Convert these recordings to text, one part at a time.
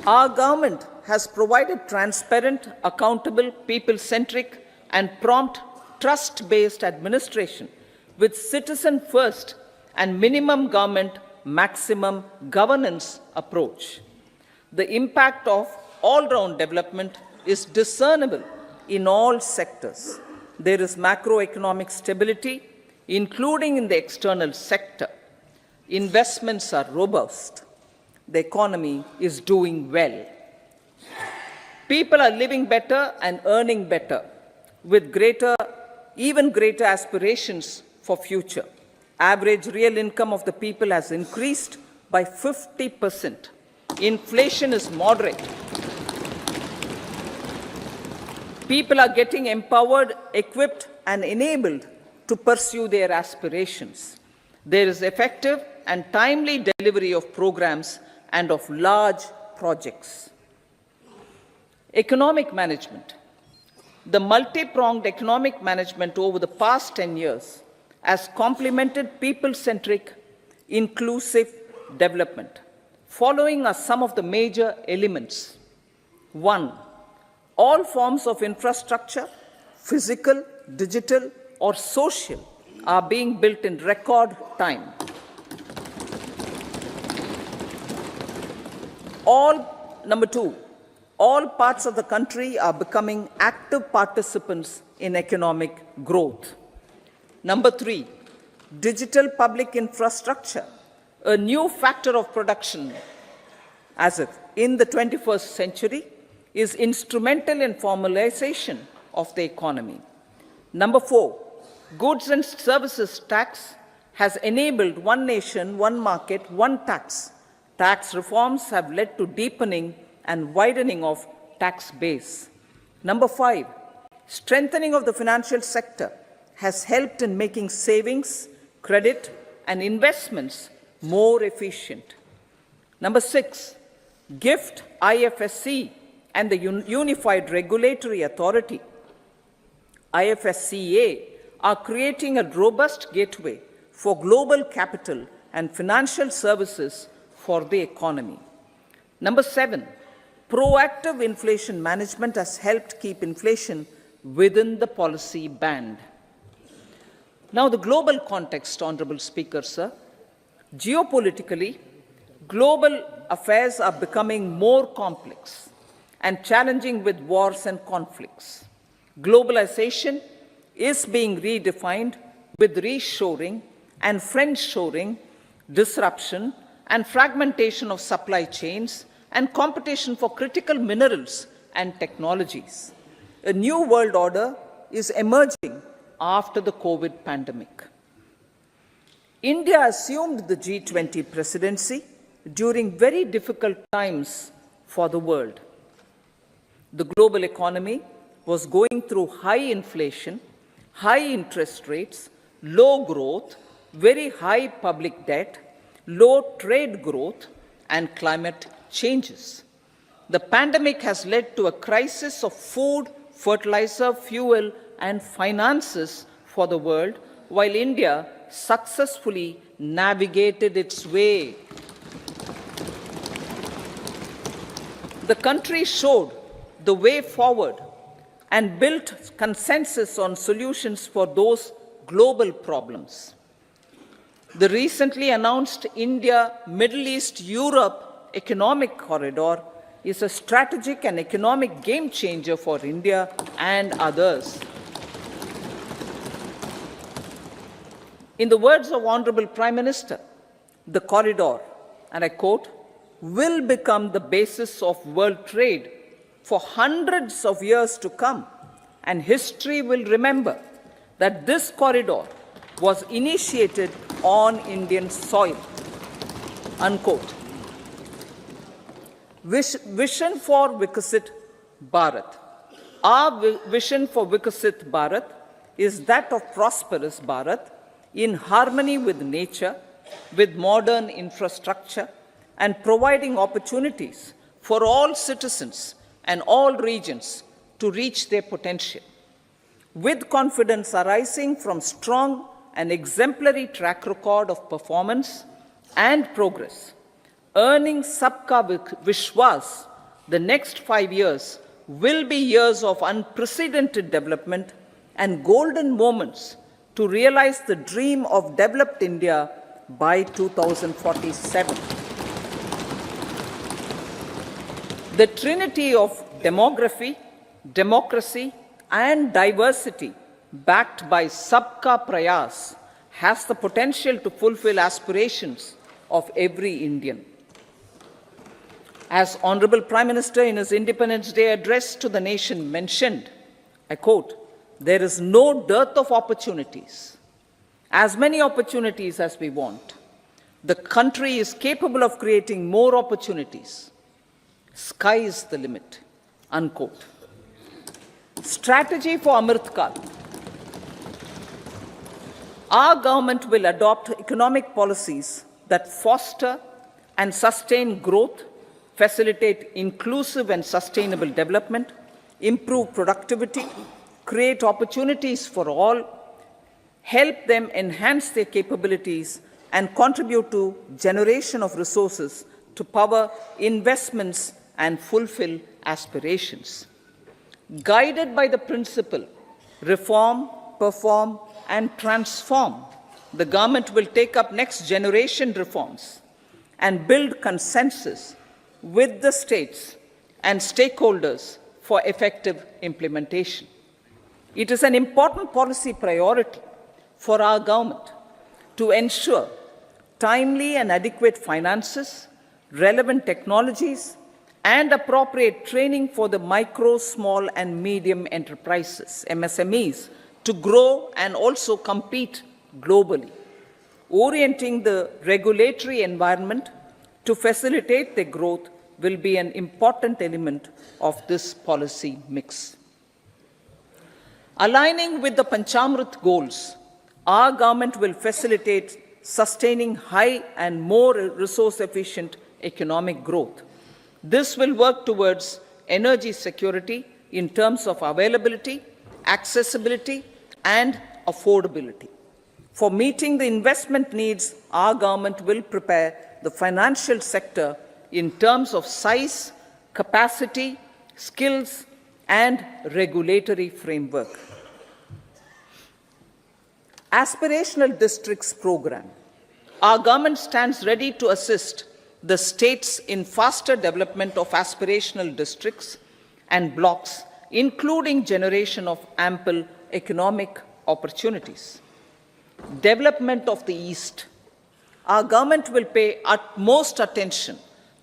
Our government has provided transparent, accountable, people-centric and prompt, trust-based administration with citizen-first and minimum government, maximum governance approach. The impact of all-round development is discernible in all sectors. There is macroeconomic stability, including in the external sector. Investments are robust. The economy is doing well. People are living better and earning better, with even greater aspirations for future. Average real income of the people has increased by 50%. Inflation is moderate. People are getting empowered, equipped, and enabled to pursue their aspirations. There is effective and timely delivery of programs and of large projects. Economic management. The multi-pronged economic management over the past 10 years has complemented people-centric, inclusive development. Following are some of the major elements. 1. All forms of infrastructure, physical, digital, or social, are being built in record time. Number 2, all parts of the country are becoming active participants in economic growth. Number 3, digital public infrastructure, a new factor of production as if in the 21st century, is instrumental in formalization of the economy. Number 4, goods and services tax has enabled one nation, one market, one tax. Tax reforms have led to deepening and widening of tax base. Number 5, strengthening of the financial sector has helped in making savings, credit, and investments more efficient. Number 6, GIFT, IFSC, and the Unified Regulatory Authority, IFSCA, are creating a robust gateway for global capital and financial services for the economy. Number 7, proactive inflation management has helped keep inflation within the policy band. Now, the global context, Honorable Speaker, sir. Geopolitically, global affairs are becoming more complex and challenging with wars and conflicts. Globalization is being redefined with reshoring and friendshoring, disruption and fragmentation of supply chains and competition for critical minerals and technologies. A new world order is emerging after the COVID pandemic. India assumed the G20 presidency during very difficult times for the world. The global economy was going through high inflation, high interest rates, low growth, very high public debt, low trade growth, and climate changes. The pandemic has led to a crisis of food, fertilizer, fuel, and finances for the world, while India successfully navigated its way. The country showed the way forward and built consensus on solutions for those global problems. The recently announced India-Middle East-Europe economic corridor is a strategic and economic game changer for India and others. In the words of Honorable Prime Minister, the corridor, and I quote, will become the basis of world trade for hundreds of years to come, and history will remember that this corridor was initiated on Indian soil, unquote. Vision for Vikasit Bharat. Our vision for Vikasit Bharat is that of prosperous Bharat in harmony with nature, with modern infrastructure, and providing opportunities for all citizens and all regions to reach their potential. With confidence arising from strong and exemplary track record of performance and progress, earning Sabka Vishwas the next 5 years will be years of unprecedented development and golden moments to realize the dream of developed India by 2047. The trinity of demography, democracy, and diversity, backed by Sabka Prayas, has the potential to fulfill aspirations of every Indian. As Honorable Prime Minister in his Independence Day address to the nation mentioned, I quote, "There is no dearth of opportunities, as many opportunities as we want. The country is capable of creating more opportunities. Sky is the limit," unquote. Strategy for Amrit Kal. Our government will adopt economic policies that foster and sustain growth, facilitate inclusive and sustainable development, improve productivity, create opportunities for all, help them enhance their capabilities, and contribute to generation of resources to power investments and fulfill aspirations. Guided by the principle, reform, perform, and transform, the government will take up next generation reforms and build consensus with the states and stakeholders for effective implementation. It is an important policy priority for our government to ensure timely and adequate finances, relevant technologies, and appropriate training for the micro, small, and medium enterprises, MSMEs, to grow and also compete globally. Orienting the regulatory environment to facilitate their growth will be an important element of this policy mix. Aligning with the Panchamrit goals, our government will facilitate sustaining high and more resource-efficient economic growth. This will work towards energy security in terms of availability, accessibility, and affordability. For meeting the investment needs, our government will prepare the financial sector in terms of size, capacity, skills, and regulatory framework. Aspirational Districts Program. Our government stands ready to assist the states in faster development of aspirational districts and blocks, including generation of ample economic opportunities. Development of the East. Our government will pay utmost attention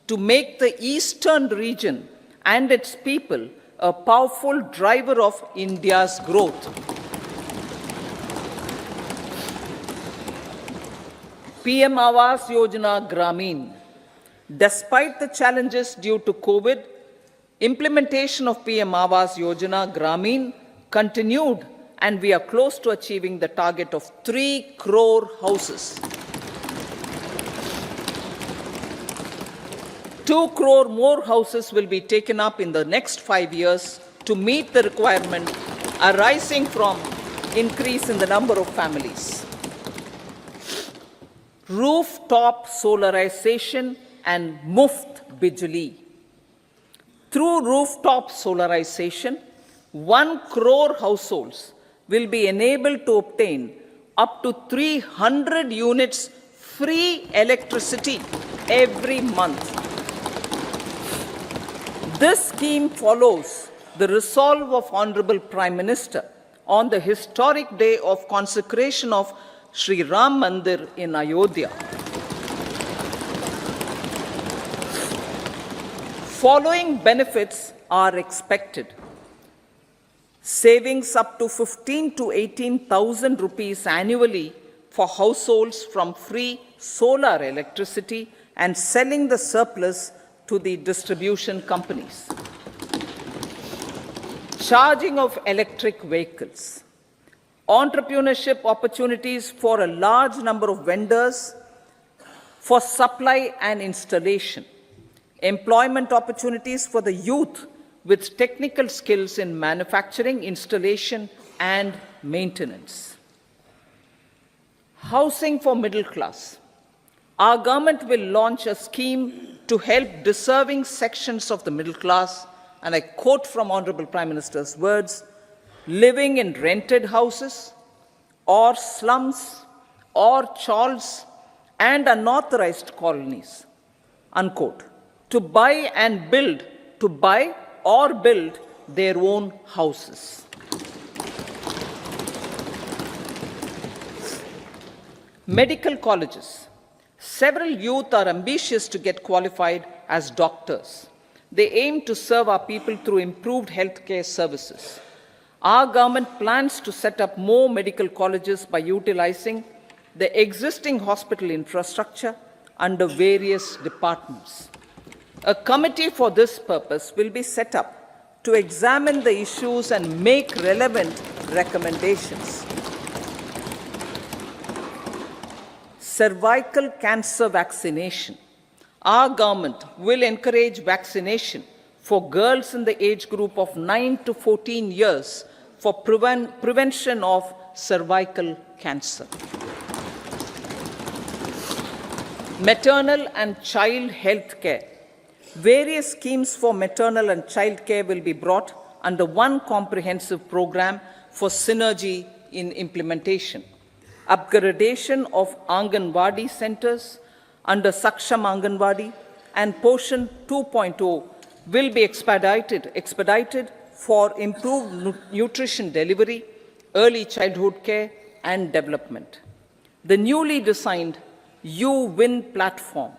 to make the eastern region and its people a powerful driver of India's growth. PM Awas Yojana Gramin. Despite the challenges due to COVID, implementation of PM Awas Yojana Gramin continued, and we are close to achieving the target of 3 crore houses. 2 crore more houses will be taken up in the next 5 years to meet the requirement arising from increase in the number of families. Rooftop solarization and Muft Bijli. Through rooftop solarization, 1 crore households will be enabled to obtain up to 300 units free electricity every month. This scheme follows the resolve of Honorable Prime Minister on the historic day of consecration of Sri Ram Mandir in Ayodhya. Following benefits are expected. Savings up to 15 to 18,000 rupees annually for households from free solar electricity and selling the surplus to the distribution companies. Charging of electric vehicles. Entrepreneurship opportunities for a large number of vendors for supply and installation. Employment opportunities for the youth with technical skills in manufacturing, installation, and maintenance. Housing for middle class. Our government will launch a scheme to help deserving sections of the middle class, and I quote from Honorable Prime Minister's words, living in rented houses or slums or chawls and unauthorized colonies, unquote, to buy or build their own houses. Medical colleges. Several youth are ambitious to get qualified as doctors. They aim to serve our people through improved healthcare services. Our government plans to set up more medical colleges by utilizing the existing hospital infrastructure under various departments. A committee for this purpose will be set up to examine the issues and make relevant recommendations. Cervical cancer vaccination. Our government will encourage vaccination for girls in the age group of 9 to 14 years for prevention of cervical cancer. Maternal and child health care. Various schemes for maternal and child care will be brought under one comprehensive program for synergy in implementation. Upgradation of Anganwadi centers under Saksham Anganwadi and Poshan 2.0 will be expedited for improved nutrition delivery, early childhood care and development. The newly designed U-Win platform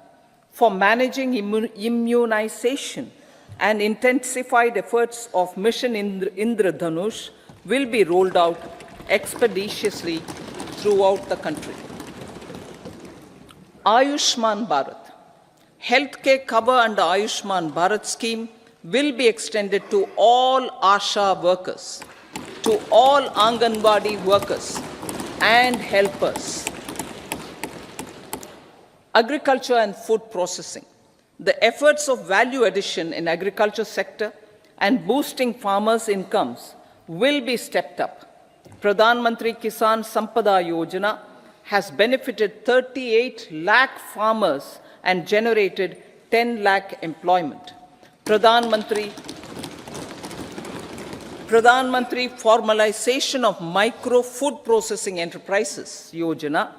for managing immunization and intensified efforts of Mission Indradhanush will be rolled out expeditiously throughout the country. Ayushman Bharat. Healthcare cover under Ayushman Bharat scheme will be extended to all ASHA workers, to all Anganwadi workers and helpers. Agriculture and food processing. The efforts of value addition in agriculture sector and boosting farmers' incomes will be stepped up. Pradhan Mantri Kisan Sampada Yojana has benefited 38 lakh farmers and generated 10 lakh employment. Pradhan Mantri Formalization of Micro Food Processing Enterprises Yojana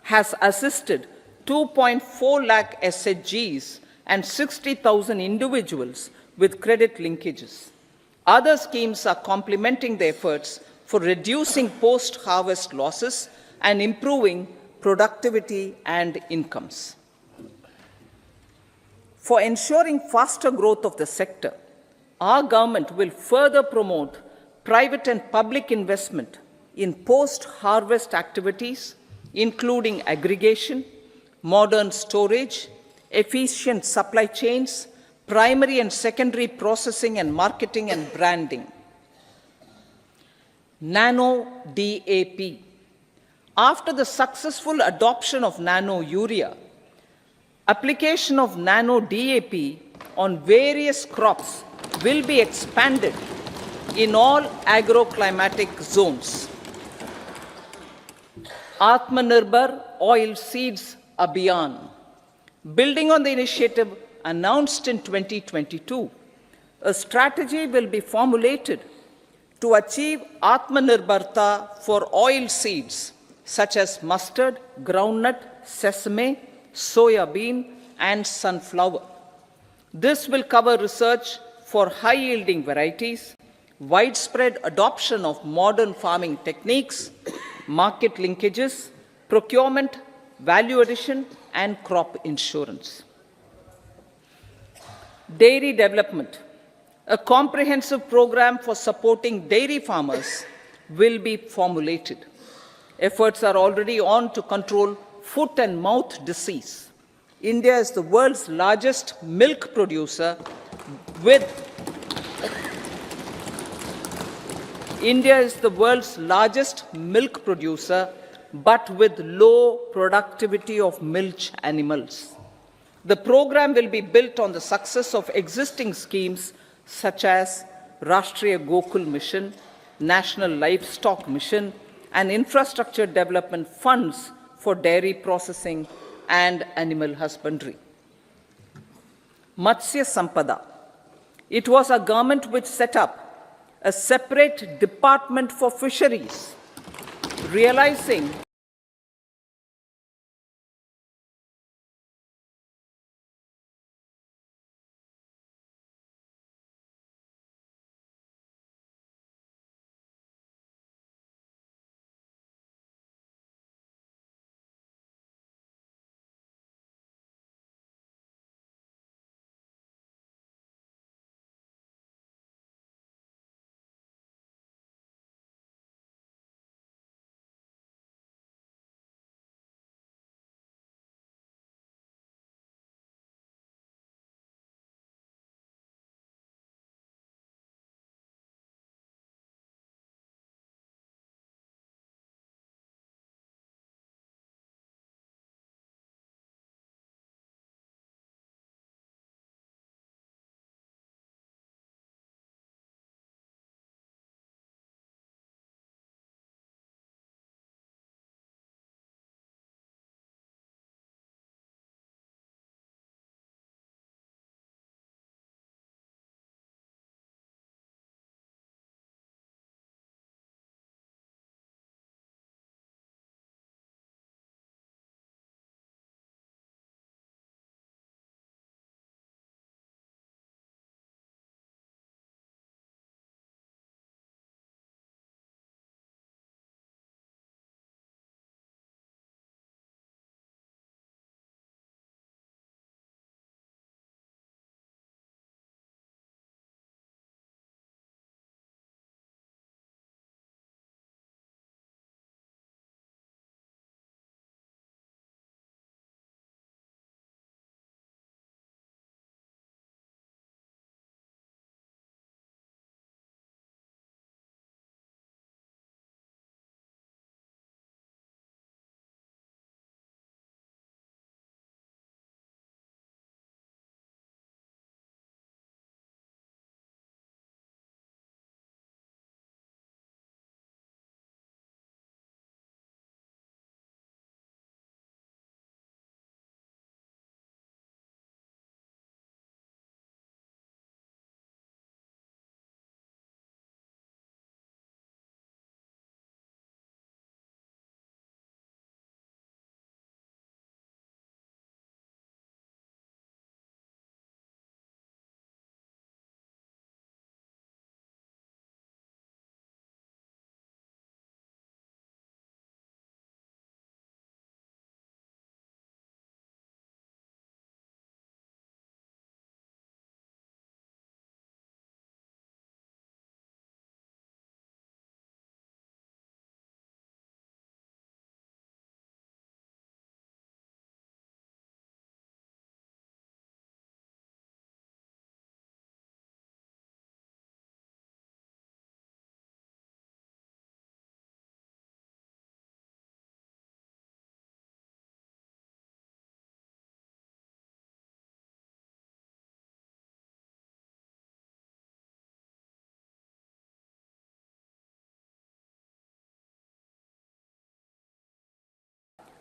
has assisted 2.4 lakh SHGs and 60,000 individuals with credit linkages. Other schemes are complementing the efforts for reducing post-harvest losses and improving productivity and incomes. For ensuring faster growth of the sector, our government will further promote private and public investment in post-harvest activities, including aggregation, modern storage, efficient supply chains, primary and secondary processing and marketing and branding. Nano DAP. After the successful adoption of nano urea, application of nano DAP on various crops will be expanded in all agroclimatic zones. Atmanirbhar Oil Seeds Abhiyan. Building on the initiative announced in 2022, a strategy will be formulated to achieve Atmanirbharta for oil seeds such as mustard, groundnut, sesame, soya bean, and sunflower. This will cover research for high-yielding varieties, widespread adoption of modern farming techniques, market linkages, procurement, value addition, and crop insurance. Dairy development. A comprehensive program for supporting dairy farmers will be formulated. Efforts are already on to control foot and mouth disease. India is the world's largest milk producer with but with low productivity of milch animals. The program will be built on the success of existing schemes such as Rashtriya Gokul Mission, National Livestock Mission, and infrastructure development funds for dairy processing and animal husbandry. Matsya Sampada. It was a government which set up a separate department for fisheries, realizing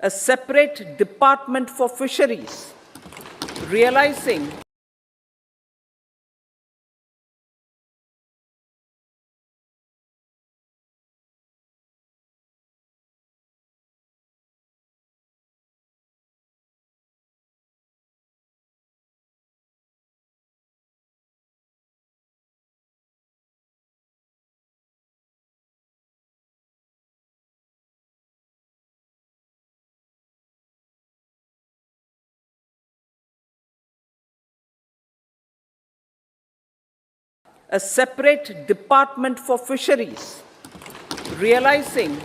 a separate department for fisheries, realizing a separate department for fisheries, realizing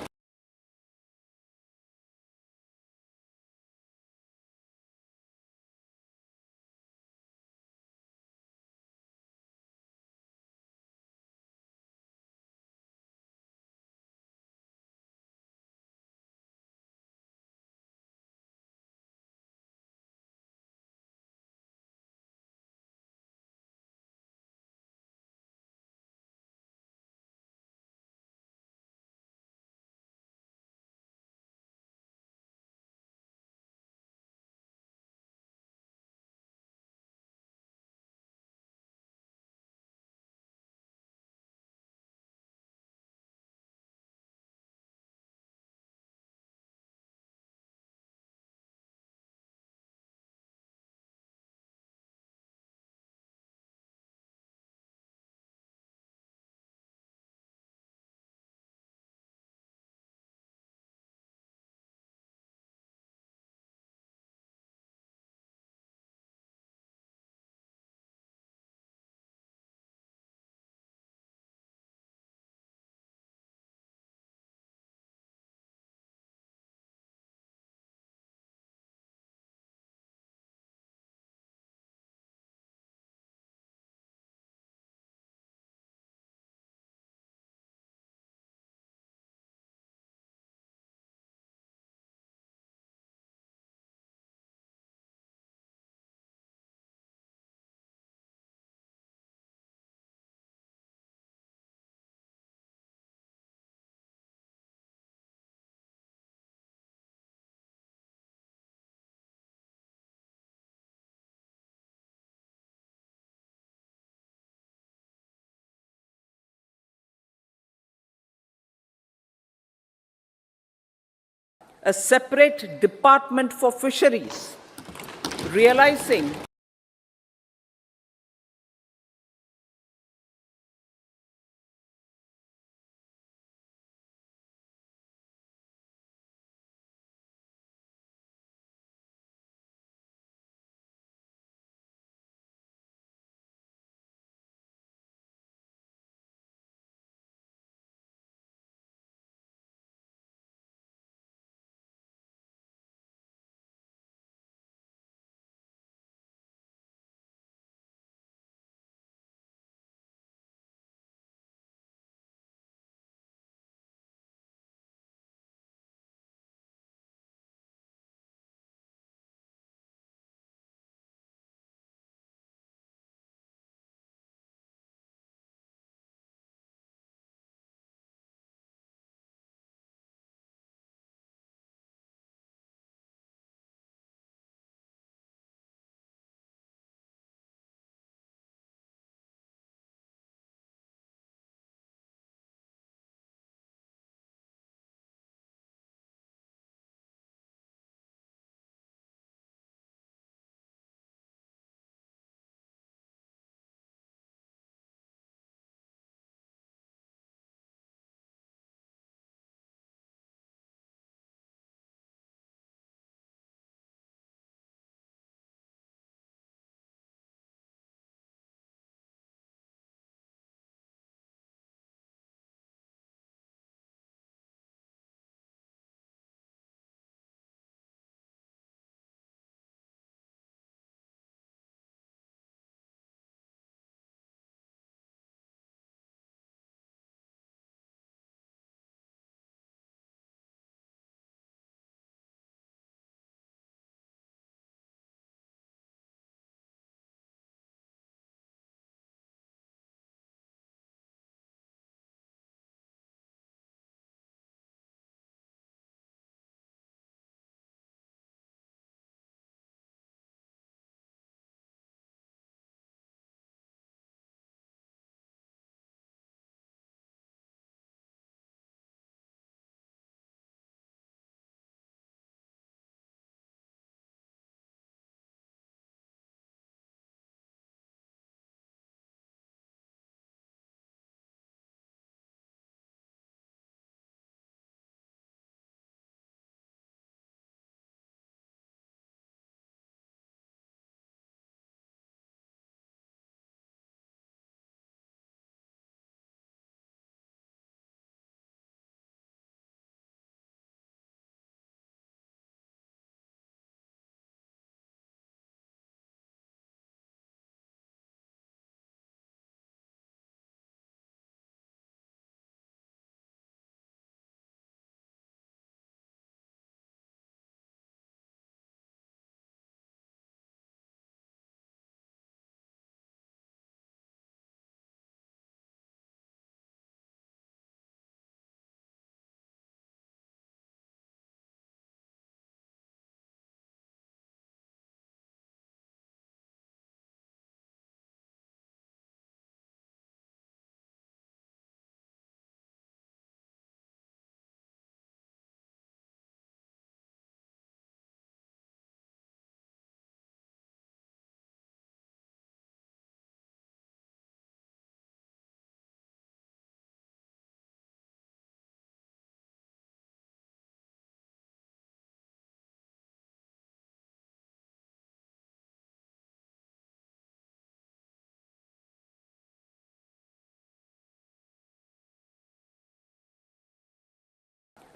a separate department for fisheries, realizing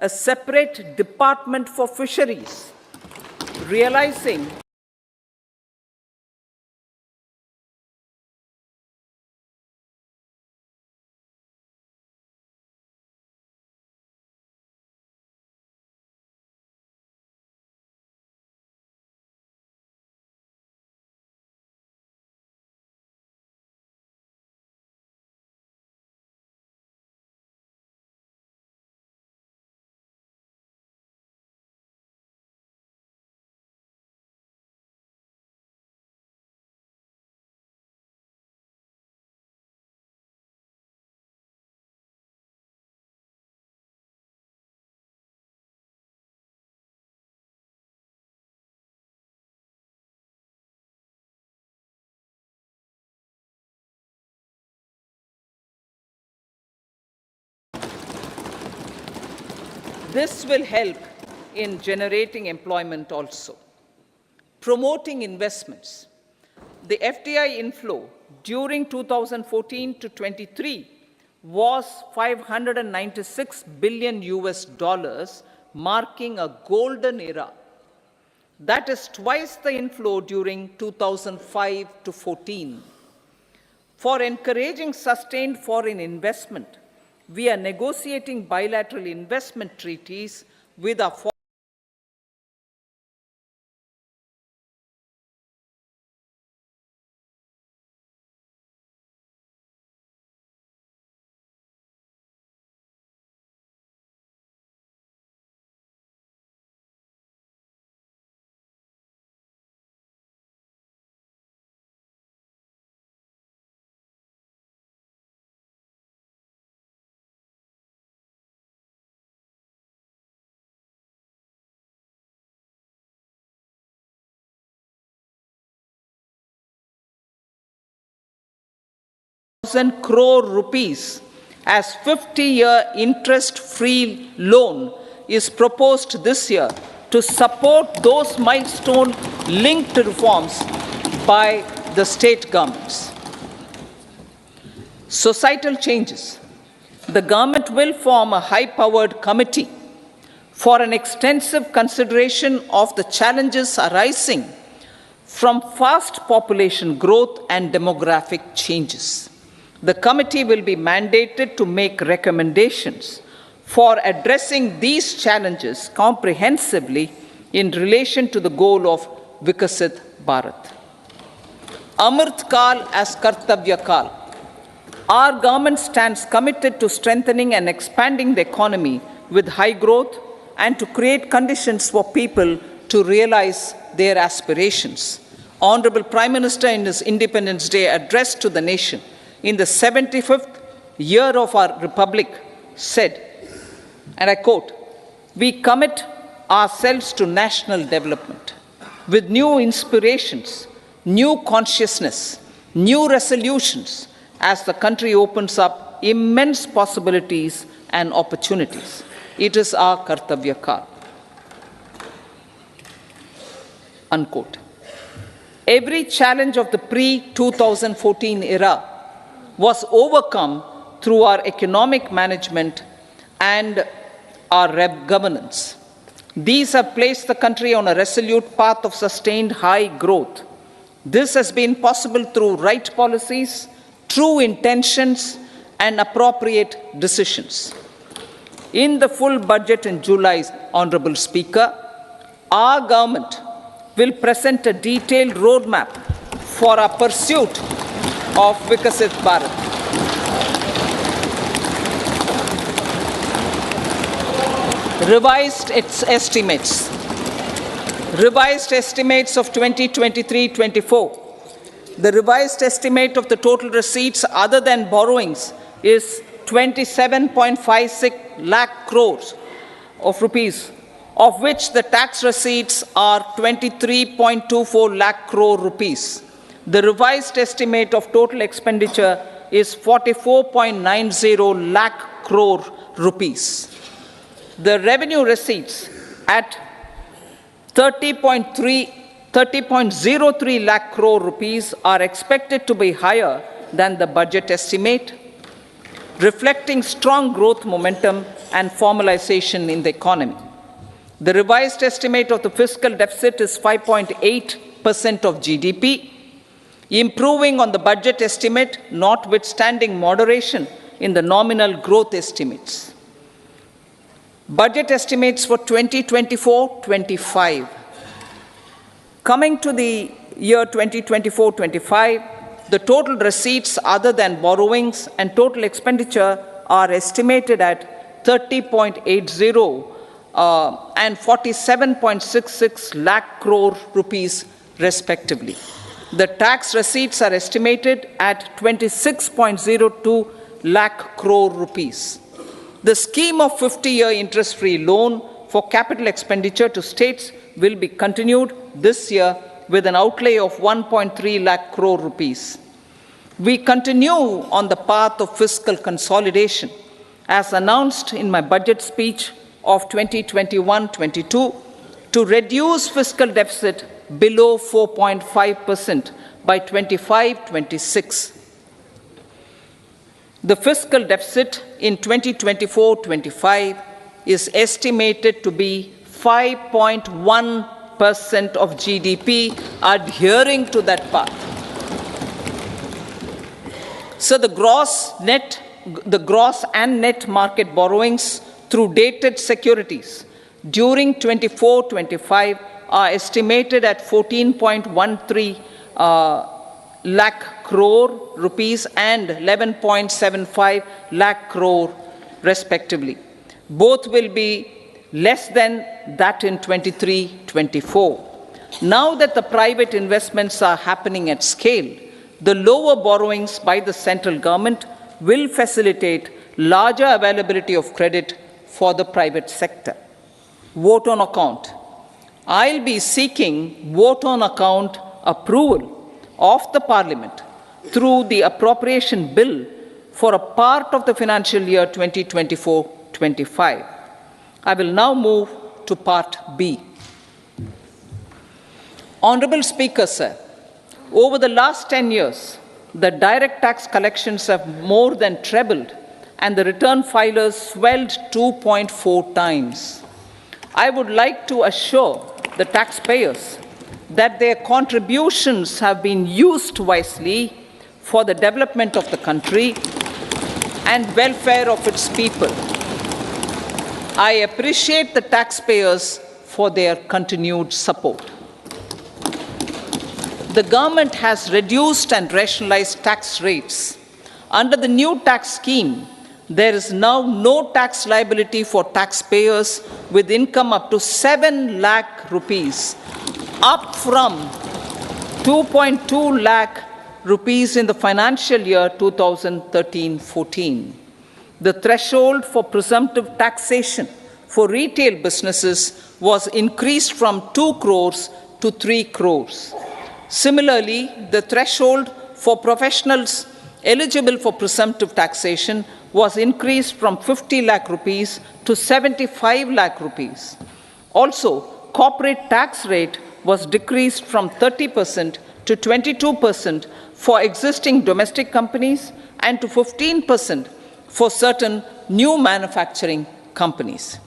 a separate department for fisheries, realizing This will help in generating employment also. Promoting investments. The FDI inflow during 2014 to 23 was 596 billion US dollars, marking a golden era. That is twice the inflow during 2005 to 14. For encouraging sustained foreign investment, we are negotiating bilateral investment treaties with our crore rupees as 50-year interest-free loan is proposed this year to support those milestone-linked reforms by the state governments. Societal changes. The government will form a high-powered committee for an extensive consideration of the challenges arising from fast population growth and demographic changes. The committee will be mandated to make recommendations for addressing these challenges comprehensively in relation to the goal of Vikasit Bharat. Amrit Kal as Kartavya Kal. Our government stands committed to strengthening and expanding the economy with high growth and to create conditions for people to realize their aspirations. Honorable Prime Minister, in his Independence Day address to the nation in the 75th year of our Republic, said, and I quote, "We commit ourselves to national development with new inspirations, new consciousness, new resolutions as the country opens up immense possibilities and opportunities. It is our Kartavya Kal." Unquote. Every challenge of the pre-2014 era was overcome through our economic management and our governance. These have placed the country on a resolute path of sustained high growth. This has been possible through right policies, true intentions, and appropriate decisions. In the full budget in July, Honorable Speaker, our government will present a detailed roadmap for our pursuit of Vikasit Bharat. Revised estimates of 2023-24. The revised estimate of the total receipts other than borrowings is 27.56 lakh crores of rupees, of which the tax receipts are 23.24 lakh crore rupees. The revised estimate of total expenditure is 44.90 lakh crore rupees. The revenue receipts at 30.03 lakh crore rupees are expected to be higher than the budget estimate, reflecting strong growth momentum and formalization in the economy. The revised estimate of the fiscal deficit is 5.8% of GDP, improving on the budget estimate, notwithstanding moderation in the nominal growth estimates. Budget estimates for 2024-25. Coming to the year 2024-25, the total receipts other than borrowings and total expenditure are estimated at 30.80 and 47.66 lakh crore rupees respectively. The tax receipts are estimated at 26.02 lakh crore rupees. The scheme of 50-year interest-free loan for capital expenditure to states will be continued this year with an outlay of 1.3 lakh crore rupees. We continue on the path of fiscal consolidation. As announced in my budget speech, of 2021-22 to reduce fiscal deficit below 4.5% by 25-26. The fiscal deficit in 2024-25 is estimated to be 5.1% of GDP, adhering to that path. So the gross and net market borrowings through dated securities during 24-25 are estimated at 14.13 lakh crore rupees and 11.75 lakh crore respectively. Both will be less than that in 23-24. Now that the private investments are happening at scale, the lower borrowings by the central government will facilitate larger availability of credit for the private sector. Vote on account. I'll be seeking vote on account approval of the Parliament through the appropriation bill for a part of the financial year 2024-25. I will now move to Part B. Honourable Speaker, sir, over the last 10 years, the direct tax collections have more than trebled and the return filers swelled 2.4 times. I would like to assure the taxpayers that their contributions have been used wisely for the development of the country and welfare of its people. I appreciate the taxpayers for their continued support. The government has reduced and rationalized tax rates. Under the new tax scheme, there is now no tax liability for taxpayers with income up to 7 lakh rupees, up from 2.2 lakh rupees in the financial year 2013-14. The threshold for presumptive taxation for retail businesses was increased from 2 crores to 3 crores. Similarly, the threshold for professionals eligible for presumptive taxation was increased from 50 lakh rupees to 75 lakh rupees. Also, corporate tax rate was decreased from 30% to 22% for existing domestic companies and to 15% for certain new manufacturing companies.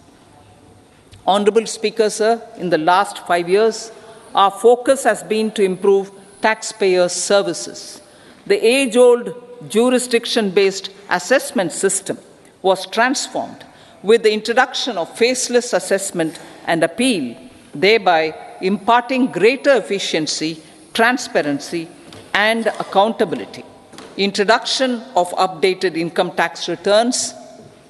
Honourable Speaker, sir, in the last 5 years, our focus has been to improve taxpayer services. The age-old jurisdiction-based assessment system was transformed with the introduction of faceless assessment and appeal, thereby imparting greater efficiency, transparency, and accountability. Introduction of updated income tax returns,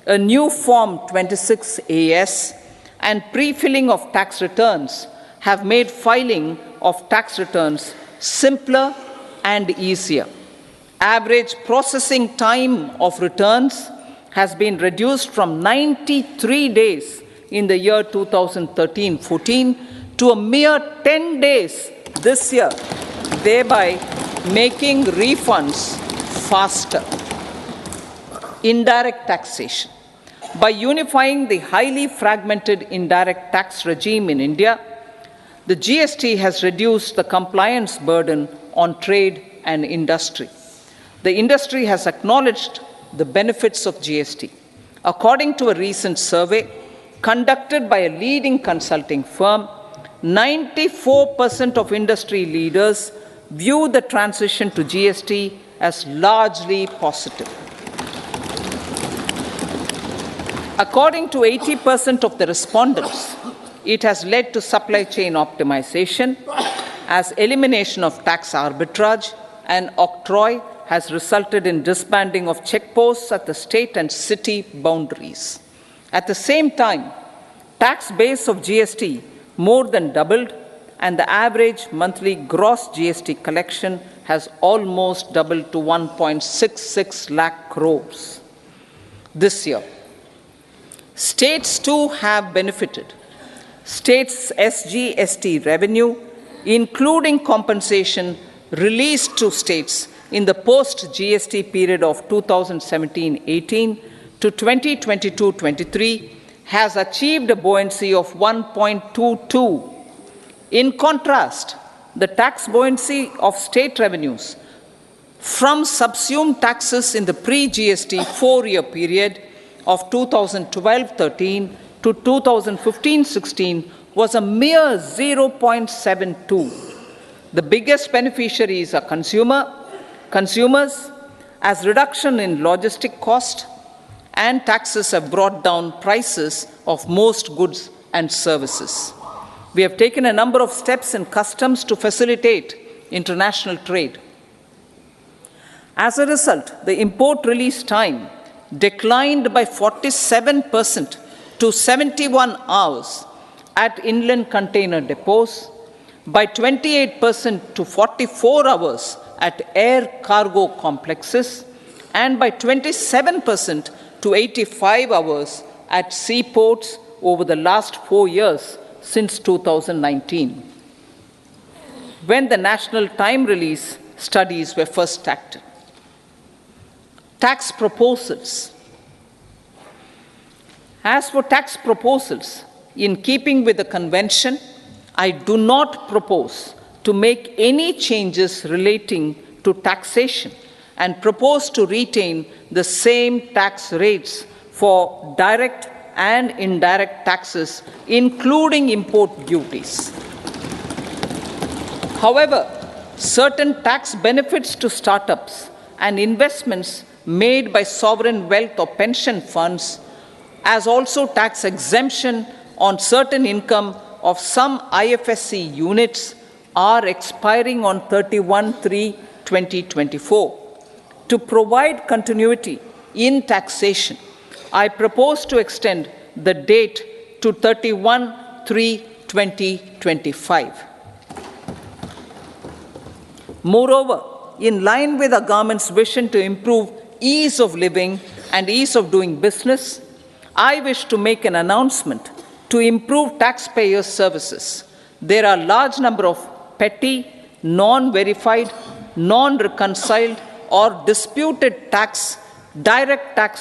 a new Form 26AS, and pre-filling of tax returns have made filing of tax returns simpler and easier. Average processing time of returns has been reduced from 93 days in the year 2013-14 to a mere 10 days this year, thereby making refunds faster. Indirect taxation. By unifying the highly fragmented indirect tax regime in India, the GST has reduced the compliance burden on trade and industry. The industry has acknowledged the benefits of GST. According to a recent survey conducted by a leading consulting firm, 94% of industry leaders view the transition to GST as largely positive. According to 80% of the respondents, it has led to supply chain optimization, as elimination of tax arbitrage and octroi has resulted in disbanding of checkposts at the state and city boundaries. At the same time, tax base of GST more than doubled, and the average monthly gross GST collection has almost doubled to 1.66 lakh crores this year. States too have benefited. States' SGST revenue, including compensation released to states in the post-GST period of 2017-18 to 2022-23, has achieved a buoyancy of 1.22. In contrast, the tax buoyancy of state revenues from subsumed taxes in the pre-GST four-year period of 2012-13 to 2015-16 was a mere 0.72. The biggest beneficiaries are consumers, as reduction in logistic cost and taxes have brought down prices of most goods and services. We have taken a number of steps in customs to facilitate international trade. As a result, the import release time declined by 47% to 71 hours at inland container depots, by 28% to 44 hours at air cargo complexes, and by 27% to 85 hours at seaports over the last 4 years since 2019, when the national time release studies were first started. Tax proposals. As for tax proposals, in keeping with the convention, I do not propose to make any changes relating to taxation and propose to retain the same tax rates for direct and indirect taxes, including import duties. However, certain tax benefits to startups and investments made by sovereign wealth or pension funds, as also tax exemption on certain income of some IFSC units, are expiring on 31/3/2024. To provide continuity in taxation, I propose to extend the date to 31/3/2025. Moreover, in line with our government's vision to improve ease of living and ease of doing business, I wish to make an announcement to improve taxpayers' services. There are a large number of petty, non-verified, non-reconciled, or disputed direct tax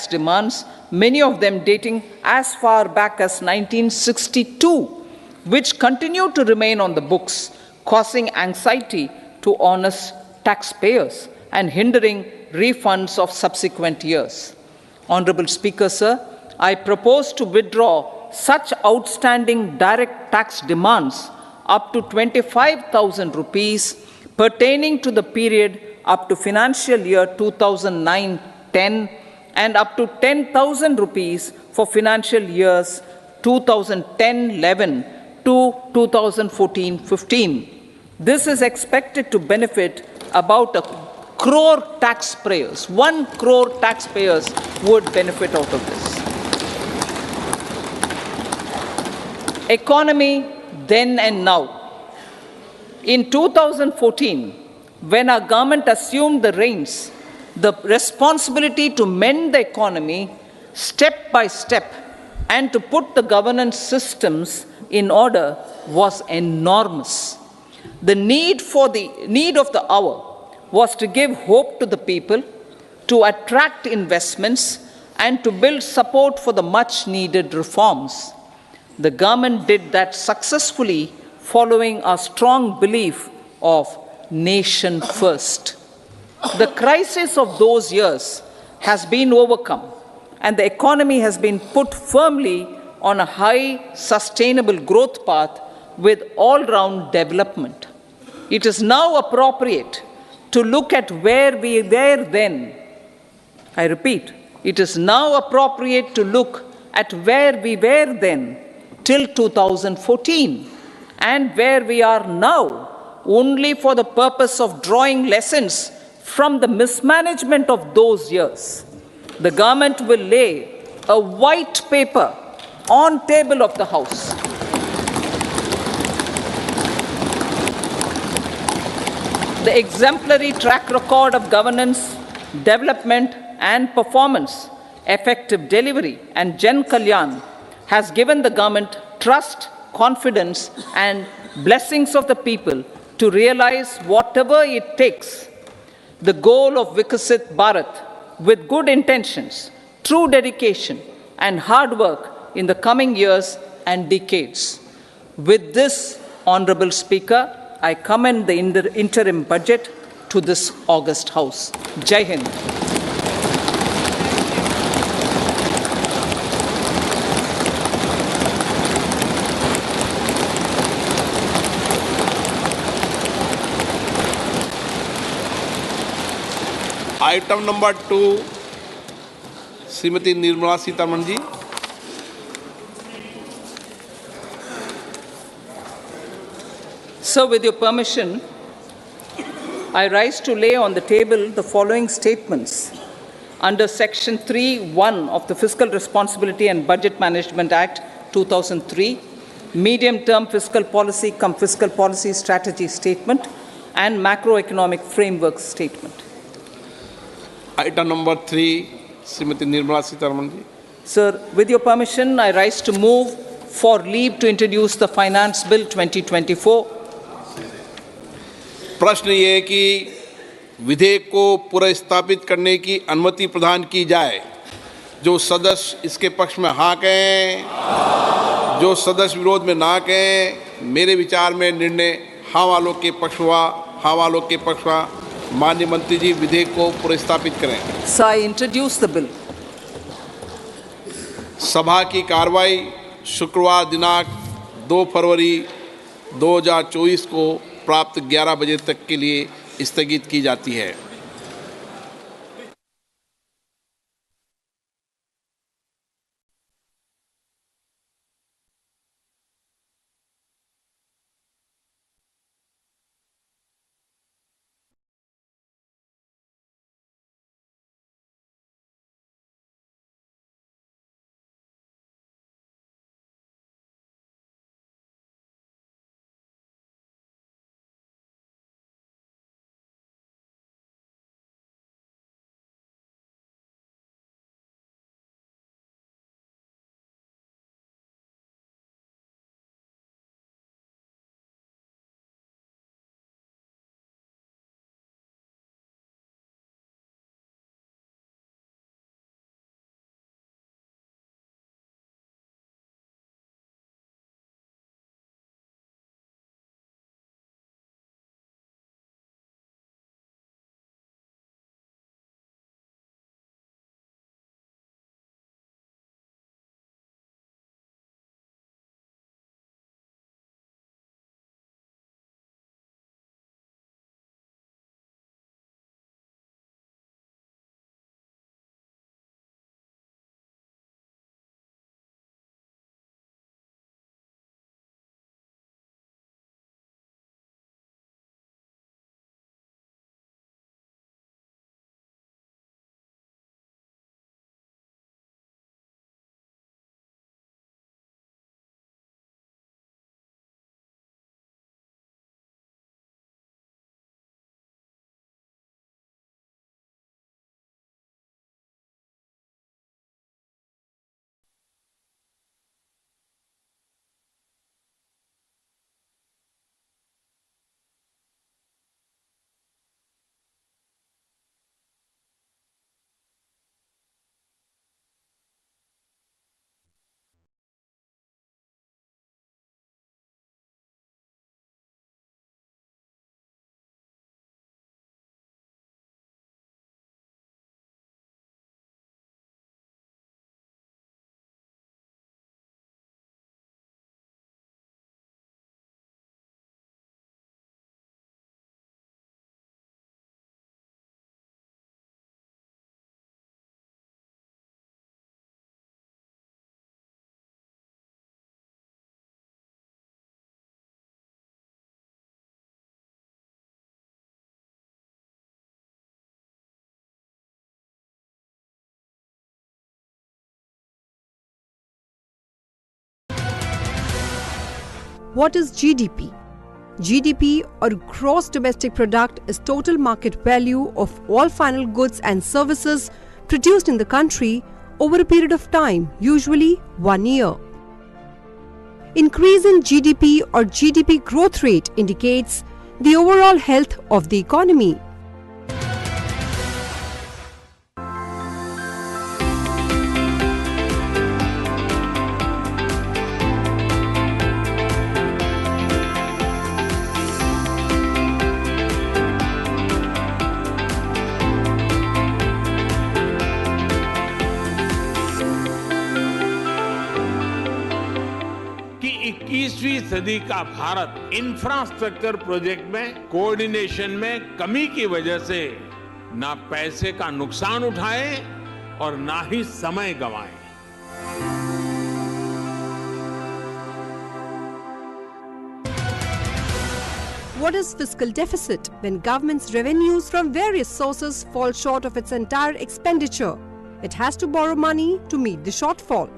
demands, many of them dating as far back as 1962, which continue to remain on the books, causing anxiety to honest taxpayers and hindering refunds of subsequent years. Honorable Speaker, sir, I propose to withdraw such outstanding direct tax demands up to 25,000 rupees pertaining to the period up to financial year 2009-10 and up to 10,000 rupees for financial years 2010-11 to 2014-15. This is expected to benefit about 1 crore taxpayers. 1 crore taxpayers would benefit out of this. Economy then and now. In 2014, when our government assumed the reins, the responsibility to mend the economy step by step and to put the governance systems in order was enormous. The need of the hour was to give hope to the people, to attract investments, and to build support for the much-needed reforms. The government did that successfully, following a strong belief of nation first. The crisis of those years has been overcome, and the economy has been put firmly on a high, sustainable growth path with all-round development. It is now appropriate to look at where we were then. I repeat, it is now appropriate to look at where we were then till 2014 and where we are now, only for the purpose of drawing lessons from the mismanagement of those years. The government will lay a white paper on table of the House. The exemplary track record of governance, development, and performance, effective delivery, and Jan Kalyan has given the government trust, confidence, and blessings of the people to realize whatever it takes, the goal of Vikasit Bharat, with good intentions, true dedication and hard work in the coming years and decades. With this, Honorable Speaker, I commend the interim budget to this august House. Jai Hind. Item number 2, Shrimati Nirmala Sitharaman ji. Sir, with your permission, I rise to lay on the table the following statements under Section 3(1) of the Fiscal Responsibility and Budget Management Act 2003, Medium-Term Fiscal Policy cum Fiscal Policy Strategy Statement and Macroeconomic Framework Statement. Item number 3, Shrimati Nirmala Sitharaman ji. Sir, with your permission, I rise to move for leave to introduce the Finance Bill 2024. प्रश्न ये है कि विधेयक को पुनर्स्थापित करने की अनुमति प्रदान की जाए। जो सदस्य इसके पक्ष में हाँ कहें, जो सदस्य विरोध में ना कहें। मेरे विचार में निर्णय हाँ वालों के पक्ष हुआ, हाँ वालों के पक्ष हुआ। माननीय मंत्री जी, विधेयक को पुनर्स्थापित करें। Sir, I introduce the bill. सभा की कार्रवाई शुक्रवार दिनांक 2 फरवरी 2024 को प्राप्त 11 बजे तक के लिए स्थगित की जाती है। What is GDP? GDP, or Gross Domestic Product, is total market value of all final goods and services produced in the country over a period of time, usually 1 year. Increase in GDP or GDP growth rate indicates the overall health of the economy. सदी का Bharat infrastructure project में coordination में कमी की वजह से ना पैसे का नुकसान उठाए और ना ही समय गंवाए। What is fiscal deficit? When government's revenues from various sources fall short of its entire expenditure, it has to borrow money to meet the shortfall.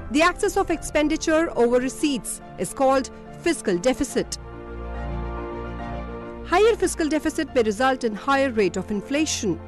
The excess of expenditure over receipts is called fiscal deficit. Higher fiscal deficit may result in higher rate of inflation.